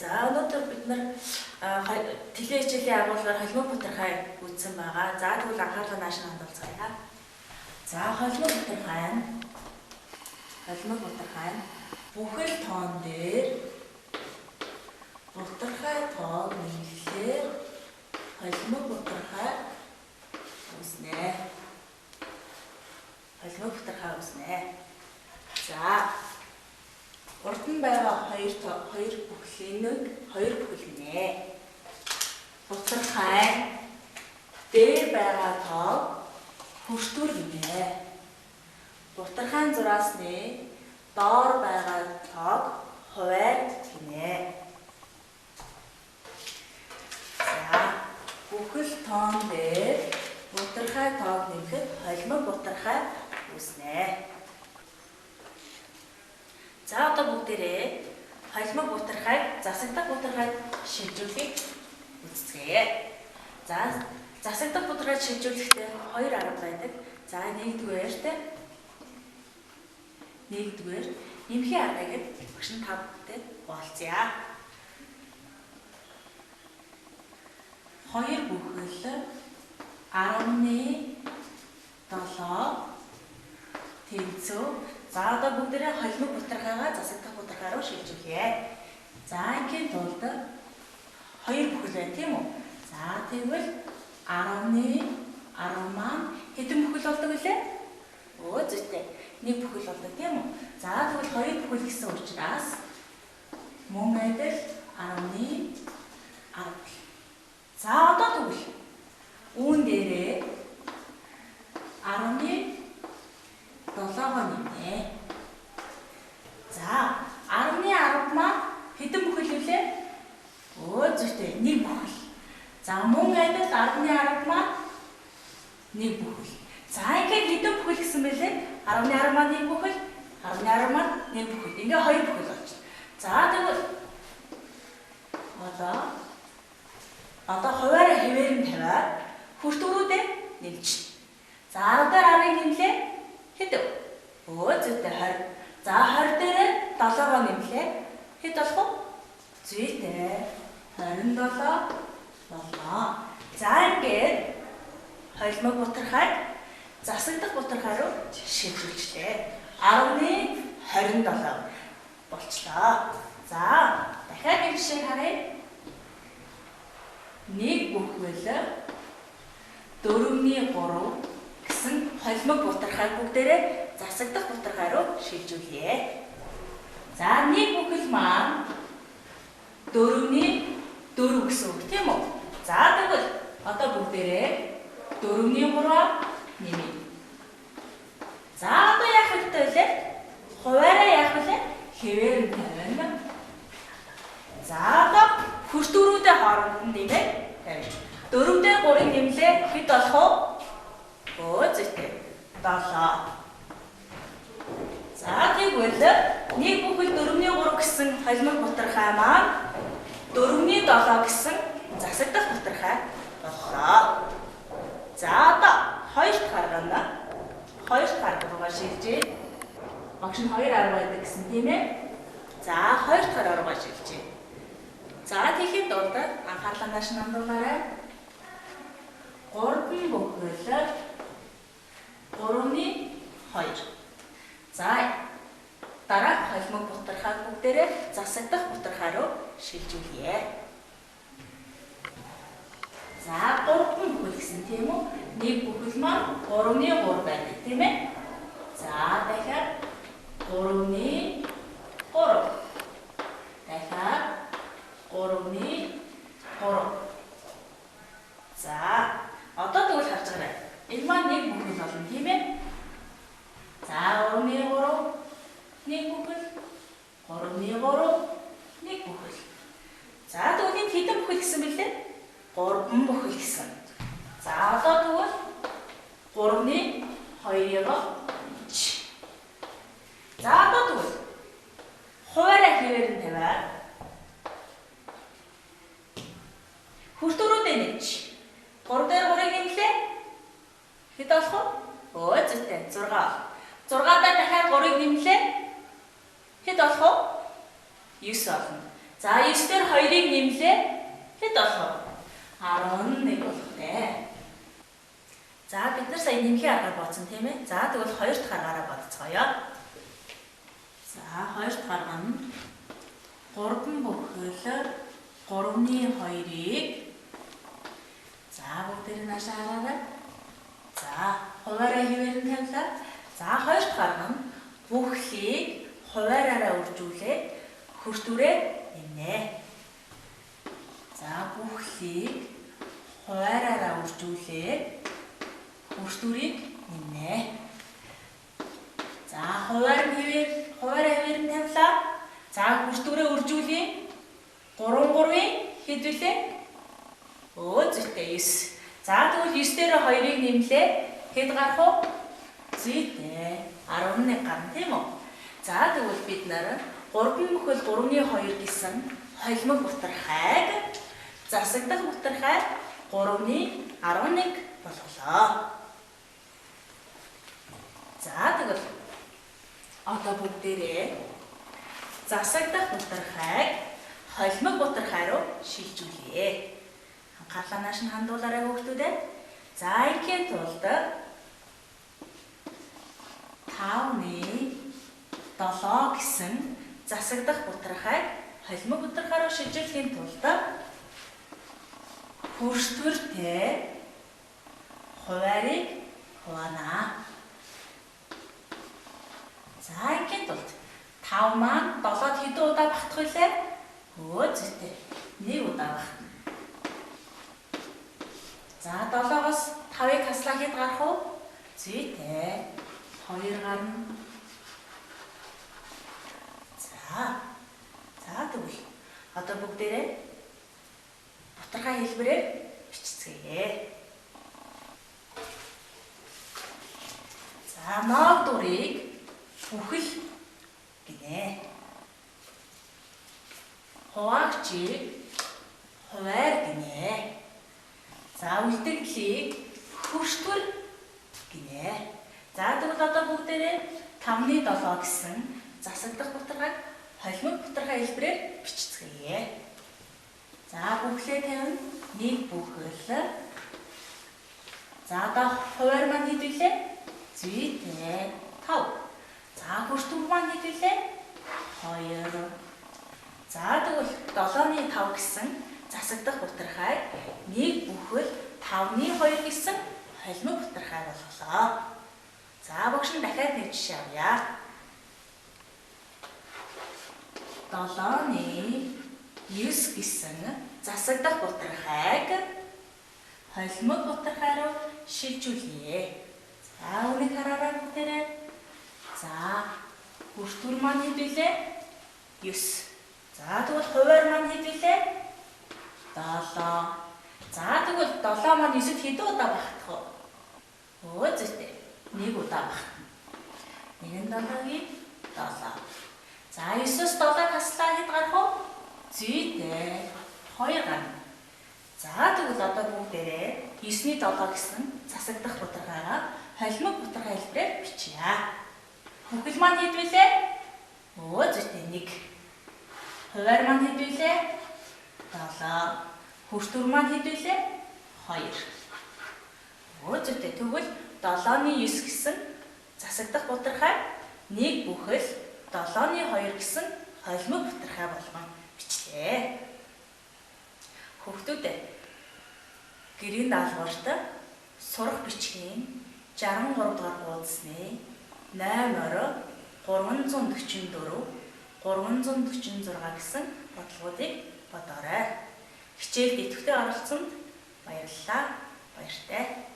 За өнөөдөр бид нар тэлээ хичээлийн агуулгаар холимог бутархай үзсэн байгаа. За тэгвэл анхаарлаа нааш нь хандуулцгаая. За холимог бутархай нь бүхэл тоон дээр бутархай тоог нийлэхээр холимог бутархай үүснэ. Холимог бутархай үүснэ. За урд нь байгаа хоёр бүхэл гинэ. Бутархай дээр байгаа тоог хүртүүр гинэ. Бутархайн зураасны доор байгаа тоог хуваар гинэ. За бүхэл тоон дээр бутархай тоог нэмэхэд холимог бутархай үүснэ. За одоо бүгдээрээ холимог бутархайг засагдах бутархайд шилжүүлэхийг үзцгээе. За засагдах бутархайд шилжүүлэхдээ хоёр арга байдаг. За нэгдүгээр нэмхийн аргыг багш нь та бүхэнд болцъя. Хоёр бүхэл 17 тэнцүү. За одоо бүгдээрээ холимог бутархайгаа засагдах бутархай руу шилжүүлье. За ингийн тулд хоёр бүхэл байна тийм үү? За тэгвэл 10 маань хэдэн бүхэл болдог вүлээ? Өө зүйтэй. Нэг бүхэл болдог тийм үү? За тэгвэл хоёр бүхэл гэсэн учраас мөн адил 10. За одоо тэгвэл үүн дээрээ 17 нэмнэ. За 10 маань хэдэн бүхэл вүлээ? Өө зүйтэй нэг бүхэл. За мөн адил 10 маань нэг бүхэл. За ингээд хэдэн бүхэл гэсэн бэлээ? 10 маань нэг бүхэл, 10 маань нэг бүхэл. Ингээ хоёр бүхэл болж байна. За тэгвэл одоо хуваараа хэвээр нь тавиад хүртүүрүүдээ нэмчихнэ. За 10 дээр 10-ыг нэмлээ. Хэдв? Өө зүйтэй 20. За 20 дээр 7-гоо нэмлээ. Хэд болох вэ? Зүйтэй 27 боллоо. За ингээд холимог бутархайг засагдах бутархай руу шилжүүлжлээ. 10-27 болчлоо. За дахиад нэг жишээ харъя. Нэг бүхэл 4-3 гэсэн холимог бутархай бүгдээрээ засагдах бутархай руу шилжүүлье. За нэг бүхэл маань 4-4 гэсэн үг тийм үү? За тэгвэл одоо бүгдээрээ 4-3 нэмье. За одоо яах вэ вэ? Хуваараа яах вэ? Хэвээр нь тавина. За одоо хүртүүрүүдээ хооронд нь нэмээд тавина. 4 дээр 3-ыг нэмлээ. Хэд болох вэ? Өө зүйтэй 7. За тэгвэл нэг бүхэл 4-3 гэсэн холимог бутархай маань 4-7 гэсэн засагдах бутархай боллоо. За одоо хоёрт гаргана. Хоёрт гаргаагаа шилжээ. Багш нь 2 арга байдаг гэсэн тийм ээ. За хоёрт аргаагаа шилжээ. За тэгэхэд одоо анхаарлаа нааш нь хандуулаарай. 3 бүхэл 3-2. За дараах холимог бутархай бүгдээрээ засагдах бутархай руу шилжүүлье. За 3 бүхэл гэсэн тийм үү? Нэг бүхэл маань 3-3 байдаг тийм ээ? За дахиад 3-3. Дахиад 3-3. За одоо тэгвэл харж байгаарай. Энэ маань нэг бүхэл болно тийм ээ? За 3-3 нэг бүхэл, 3-3 нэг бүхэл. За тэгвэл энэ хэдэн бүхэл гэсэн бэлээ? 3 бүхэл гэсэн. За одоо тэгвэл 3-2-ыг за одоо тэгвэл хуваараа хэвээр нь тавиад хүртүүрүүдээ нэмж 3 дээр 3-ыг нэмлээ. Хэд болох вэ? Өө зүйтэй 6. 6 дээр дахиад 3-ыг нэмлээ. Хэд болох вэ? 9 болно. За 9 дээр 2-ыг нэмлээ. Хэд болох вэ? 11 болох дээ. За бид нар сая нэмхийн аргаар бодсон тийм ээ. За тэгвэл 2 дахь аргаараа бодцгоё. За 2 дахь арга нь 3 бүхэл 3-ны 2-ыг за бүгдээр наашаа хараарай. За хуваараа хэвээр нь тавилаа. За 2 дахь арга нь бүхлийг хуваараараа үржүүлээд хүртүүрээ нэмнэ. За бүхлийг хуваараараа үржүүлээд хүртүүрийг нэмнэ. За хуваараа хэвээр нь тавилаа. За хүртүүрээ үржүүлээ. 3-3-ийн хэд вүлээ? Зүйтэй 9. За тэгвэл 9 дээр 2-ыг нэмлээ. Хэд гарах вэ? Зүйтэй 11 гарна тийм үү? За тэгвэл бид нар 3 бүхэл 3-ны 2 гэсэн холимог бутархайг засагдах бутархай 3-ны 11 болголоо. За тэгвэл одоо бүгдээрээ засагдах бутархайг холимог бутархай руу шилжүүлье. Анхаарлаа нааш нь хандуулаарай хүүхдүүдээ. За ингийн тулд 5-ны 7 гэсэн засагдах бутархайг холимог бутархай руу шилжүүлэхийн тулд хүртвэртэй хуваарийг хуваана. За ингийн тулд 5 маань 7-д хэдэн удаа багтах вүлээ? Зүйтэй 1 удаа багтана. За 7-оос 5-ыг хаслаа хэд гарах вэ? Зүйтэй 2 гарна. За тэгвэл одоо бүгдээрээ бутархай хэлбэрээр бичицгээе. За ноог дурыг бүхэл гинэ. Хуваагчийг хуваар гинэ. За үлдэгдлийг хүртвэр гинэ. За тэгвэл одоо бүгдээрээ 5-ны 7 гэсэн засагдах бутархайг холимог бутархай хэлбэрээр бичицгээе. За бүхлээ тавина. 1 бүхэл. За одоо хуваар маань хэд вүлээ? Зүйтэй 5. За хүртвэр маань хэд вүлээ? 2. За тэгвэл 7-ны 5 гэсэн засагдах бутархайг 1 бүхэл 5-ны 2 гэсэн холимог бутархай болголоо. За багш нь дахиад нэг жишээ авъя. 7-ны 9 гэсэн засагдах бутархайг холимог бутархай руу шилжүүлье. За үүнийг хараарай бүгдээрээ. За хүртвэр маань хэд вүлээ? 9. За тэгвэл хуваар маань хэд вүлээ? 7. За тэгвэл 7 маань 9-д хэдэн удаа багтах вэ? Зүйтэй 1 удаа багтана. 1-7-гийн 7. За 9-с 7-ыг хаслаа хэд гарах вэ? Зүйтэй 2 гарна. За тэгвэл одоо бүгдээрээ 9-ний 7 гэсэн засагдах бутархайгаа холимог бутархай хэлбэрээр бичье. Бүхэл маань хэд вүлээ? Зүйтэй 1. Хуваар маань хэд вүлээ? 7. Хүртвэр маань хэд вүлээ? 2. Зүйтэй тэгвэл 7-ны 9 гэсэн засагдах бутархай 1 бүхэл 7-ны 2 гэсэн холимог бутархай болгон бичлээ. Хүүхдүүдээ гэрийн даалгаварт сурах бичгийн 63 дугаар хуудасны 8-оор 344 346 гэсэн бодлогуудыг бодоорой. Хичээлд идэвхтэй оролцсонд баярлалаа. Баяртай.